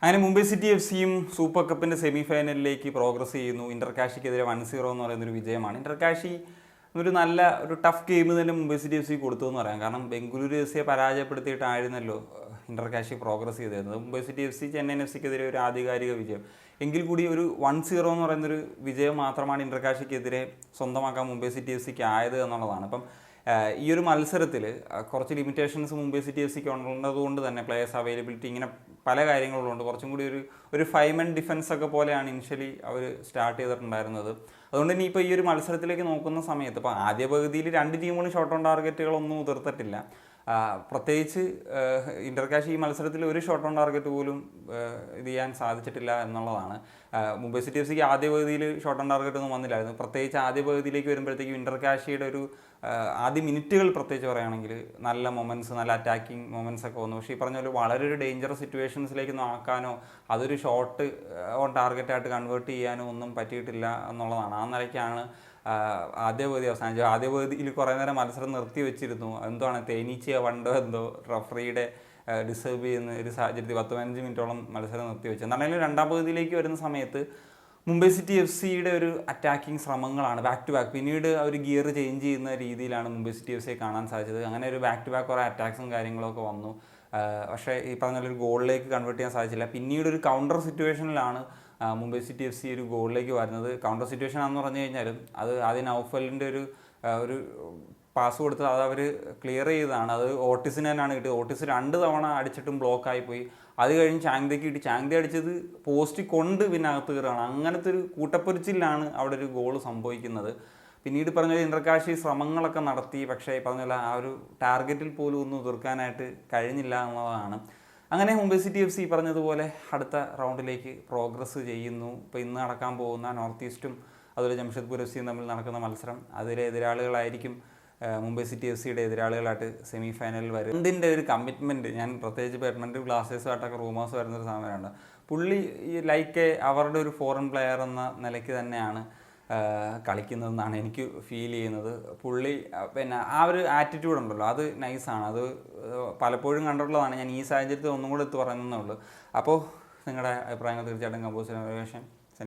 അങ്ങനെ Mumbai City F സിയും super കപ്പിൻ്റെ സെമി ഫൈനലിലേക്ക് പ്രോഗ്രസ് ചെയ്യുന്നു. ഇന്റർകാഷിക്കെതിരെ 1-0 എന്ന് പറയുന്നൊരു വിജയമാണ്. ഇന്റർകാഷി ഒരു ടഫ് ഗെയിം തന്നെ മുംബൈ സിറ്റി എഫ് സി കൊടുത്തു എന്ന് പറയാം. കാരണം ബംഗളൂരു എഫ് സിയെ പരാജയപ്പെടുത്തിയിട്ടായിരുന്നല്ലോ ഇന്റർകാഷി പ്രോഗ്രസ് ചെയ്തിരുന്നത്. Mumbai City F C Chennaiyin F സിക്കെതിരെ ഒരു ആധികാരിക വിജയം. എങ്കിൽ കൂടി ഒരു 1-0 എന്ന് പറയുന്നൊരു വിജയം മാത്രമാണ് ഇന്റർകാഷിക്കെതിരെ സ്വന്തമാക്കാൻ മുംബൈ സിറ്റി എഫ് സിക്ക് ആയത് എന്നുള്ളതാണ്. അപ്പം ഈ ഒരു മത്സരത്തിൽ കുറച്ച് ലിമിറ്റേഷൻസ് മുംബൈ സിറ്റി എഫ് സിക്ക് ഉള്ളതുകൊണ്ട് തന്നെ പ്ലേയേഴ്സ് അവൈലബിലിറ്റി ഇങ്ങനെ പല കാര്യങ്ങളുള്ളതുകൊണ്ട് കുറച്ചും കൂടി ഒരു 5 men ഡിഫൻസ് ഒക്കെ പോലെയാണ് ഇനിഷ്യലി അവർ സ്റ്റാർട്ട് ചെയ്തിട്ടുണ്ടായിരുന്നത്. അതുകൊണ്ട് തന്നെ ഇപ്പോൾ ഈ ഒരു മത്സരത്തിലേക്ക് നോക്കുന്ന സമയത്ത് ഇപ്പോൾ ആദ്യ പകുതിയിൽ രണ്ട് ടീമുകളും ഷോട്ട് ഓൺ ടാർഗറ്റുകളൊന്നും ഉതിർത്തിട്ടില്ല. പ്രത്യേകിച്ച് ഇന്റർകാഷ് ഈ മത്സരത്തിൽ ഒരു ഷോട്ട് ഓൺ ടാർഗറ്റ് പോലും ഇത് ചെയ്യാൻ സാധിച്ചിട്ടില്ല എന്നുള്ളതാണ്. മുംബൈ സിറ്റി എഫ് സിക്ക് ആദ്യ പകുതിയിൽ ഷോട്ട് ഓൺ ടാർഗറ്റ് ഒന്നും വന്നില്ലായിരുന്നു. പ്രത്യേകിച്ച് ആദ്യ പകുതിയിലേക്ക് വരുമ്പോഴത്തേക്കും ഇന്റർകാഷിയുടെ ആദ്യ മിനിറ്റുകൾ പ്രത്യേകിച്ച് പറയുകയാണെങ്കിൽ നല്ല മൊമെൻറ്റ്സ്, നല്ല അറ്റാക്കിംഗ് മൊമെൻറ്റ്സ് ഒക്കെ വന്നു. പക്ഷേ ഈ പറഞ്ഞ പോലെ വളരെ ഒരു ഡേഞ്ചറസ് സിറ്റുവേഷൻസിലേക്ക് ആക്കാനോ അതൊരു ഷോട്ട് ഓൺ ടാർഗറ്റായിട്ട് കൺവേർട്ട് ചെയ്യാനോ ഒന്നും പറ്റിയിട്ടില്ല എന്നുള്ളതാണ്. ആ നിലയ്ക്കാണ് ആദ്യ പകുതി അവസാനിച്ചു. ആദ്യ പകുതിയിൽ കുറേ നേരം മത്സരം നിർത്തി വെച്ചിരുന്നു. എന്താണ് തേനീച്ചയോ വണ്ടോ എന്തോ റഫറിയുടെ ഡിസേർവ് ചെയ്യുന്ന ഒരു സാഹചര്യത്തിൽ 10-15 മിനിറ്റോളം മത്സരം നിർത്തി വെച്ചു. എന്താണെങ്കിലും രണ്ടാം പകുതിയിലേക്ക് വരുന്ന സമയത്ത് മുംബൈ സിറ്റി എഫ് സിയുടെ ഒരു അറ്റാക്കിംഗ് ശ്രമങ്ങളാണ് ബാക്ക് ടു ബാക്ക്. പിന്നീട് അവർ ഗിയർ ചേഞ്ച് ചെയ്യുന്ന രീതിയിലാണ് മുംബൈ സിറ്റി എഫ് സിയെ കാണാൻ സാധിച്ചത്. അങ്ങനെ ഒരു ബാക്ക് ടു ബാക്ക് കുറേ അറ്റാക്സും കാര്യങ്ങളൊക്കെ വന്നു. പക്ഷേ ഈ പറഞ്ഞൊരു ഗോളിലേക്ക് കൺവേർട്ട് ചെയ്യാൻ സാധിച്ചില്ല. പിന്നീട് ഒരു കൗണ്ടർ സിറ്റുവേഷനിലാണ് മുംബൈ സിറ്റി എഫ് സി ഒരു ഗോളിലേക്ക് വരുന്നത്. കൗണ്ടർ സിറ്റുവേഷൻ ആണെന്ന് പറഞ്ഞു കഴിഞ്ഞാലും അത് ആദ്യം നൗഫലിൻ്റെ ഒരു പാസ് കൊടുത്ത് അത് അവർ ക്ലിയർ ചെയ്തതാണ്. അത് ഓട്ടിസിന് തന്നെയാണ് കിട്ടിയത്. ഓട്ടിസ് 2 തവണ അടിച്ചിട്ടും ബ്ലോക്കായി പോയി. അത് കഴിഞ്ഞ് ചാങ്തയ്ക്ക് കിട്ടി. ചാങ്ത അടിച്ചത് പോസ്റ്റ് കൊണ്ട് പിന്നെ അകത്ത് കയറുകയാണ്. അങ്ങനത്തെ ഒരു കൂട്ടപ്പൊരിച്ചിലാണ് അവിടെ ഒരു ഗോൾ സംഭവിക്കുന്നത്. പിന്നീട് പറഞ്ഞ ഇന്റർകാഷി ശ്രമങ്ങളൊക്കെ നടത്തി. പക്ഷേ പറഞ്ഞ ആ ഒരു ടാർഗറ്റിൽ പോലും ഒന്നും തീർക്കാനായിട്ട് കഴിഞ്ഞില്ല എന്നുള്ളതാണ്. അങ്ങനെ മുംബൈ സിറ്റി എഫ് സി പറഞ്ഞതുപോലെ അടുത്ത റൗണ്ടിലേക്ക് പ്രോഗ്രസ് ചെയ്യുന്നു. ഇപ്പോൾ ഇന്ന് നടക്കാൻ പോകുന്ന നോർത്ത് ഈസ്റ്റും അതുപോലെ ജംഷഡ്പൂർ എഫ് സിയും തമ്മിൽ നടക്കുന്ന മത്സരം, അതിലെ എതിരാളികളായിരിക്കും മുംബൈ സിറ്റി എഫ് സിയുടെ എതിരാളികളായിട്ട് സെമി ഫൈനലിൽ വരും. ഇതിൻ്റെ ഒരു കമ്മിറ്റ്മെൻറ്റ് ഞാൻ പ്രത്യേകിച്ച് പെർമനൻറ്റ് ബ്ലാസ്റ്റേഴ്സുമായിട്ടൊക്കെ റൂമേഴ്സ് വരുന്നൊരു സമയമുണ്ട്. പുള്ളി ലൈക്ക് അവരുടെ ഒരു ഫോറിൻ പ്ലെയർ എന്ന നിലയ്ക്ക് തന്നെയാണ് കളിക്കുന്നതെന്നാണ് എനിക്ക് ഫീൽ ചെയ്യുന്നത്. പുള്ളി പിന്നെ ആ ഒരു ആറ്റിറ്റ്യൂഡ് ഉണ്ടല്ലോ, അത് നൈസാണ്. അത് പലപ്പോഴും കണ്ടിട്ടുള്ളതാണ്. ഞാൻ ഈ സാഹചര്യത്തിൽ ഒന്നും കൂടെ പറയുന്നേ ഉള്ളൂ. അപ്പോൾ നിങ്ങളുടെ അഭിപ്രായങ്ങൾ തീർച്ചയായിട്ടും കമ്പോസ് ചെയ്യാൻ.